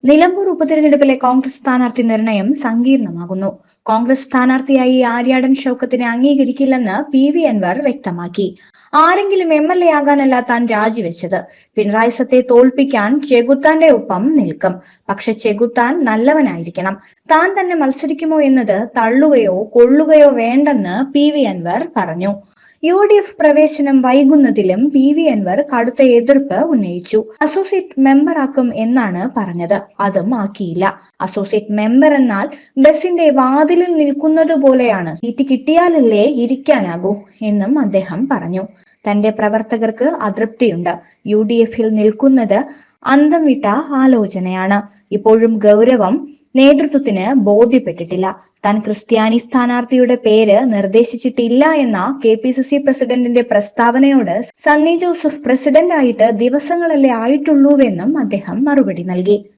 നിലമ്പൂർ ഉപതെരഞ്ഞെടുപ്പിലെ കോൺഗ്രസ് സ്ഥാനാർത്ഥി നിർണയം സങ്കീർണമാകുന്നു. കോൺഗ്രസ് സ്ഥാനാർത്ഥിയായി ആര്യാടൻ ഷൗക്കത്തിനെ അംഗീകരിക്കില്ലെന്ന് പി അൻവർ വ്യക്തമാക്കി. ആരെങ്കിലും എംഎൽഎ ആകാനല്ല താൻ രാജിവെച്ചത്. പിണറായി സത്തെ തോൽപ്പിക്കാൻ ചെകുത്താന്റെ ഒപ്പം നിൽക്കും. പക്ഷെ ചെകുത്താൻ നല്ലവനായിരിക്കണം. താൻ തന്നെ മത്സരിക്കുമോ എന്നത് തള്ളുകയോ കൊള്ളുകയോ വേണ്ടെന്ന് അൻവർ പറഞ്ഞു. UDF പ്രവേശനം വൈകുന്നതിലും അൻവർ കടുത്ത എതിർപ്പ് ഉന്നയിച്ചു. അസോസിയേറ്റ് മെമ്പറാക്കും എന്നാണ് പറഞ്ഞത്. അതും ആക്കിയില്ല. അസോസിയേറ്റ് മെമ്പർ എന്നാൽ ബസിന്റെ വാതിലിൽ നിൽക്കുന്നത് പോലെയാണ്. സീറ്റ് കിട്ടിയാലല്ലേ ഇരിക്കാനാകൂ എന്നും അദ്ദേഹം പറഞ്ഞു. തന്റെ പ്രവർത്തകർക്ക് അതൃപ്തിയുണ്ട്. UDFിൽ നിൽക്കുന്നത് അന്തം വിട്ട ആലോചനയാണ്. ഇപ്പോഴും ഗൗരവം നേതൃത്വത്തിന് ബോധ്യപ്പെട്ടിട്ടില്ല. താൻ ക്രിസ്ത്യാനി സ്ഥാനാർത്ഥിയുടെ പേര് നിർദ്ദേശിച്ചിട്ടില്ല എന്ന KPCC പ്രസിഡന്റിന്റെ പ്രസ്താവനയോട് സണ്ണി ജോസഫ് പ്രസിഡന്റായിട്ട് ദിവസങ്ങളല്ലേ ആയിട്ടുള്ളൂവെന്നും അദ്ദേഹം മറുപടി നൽകി.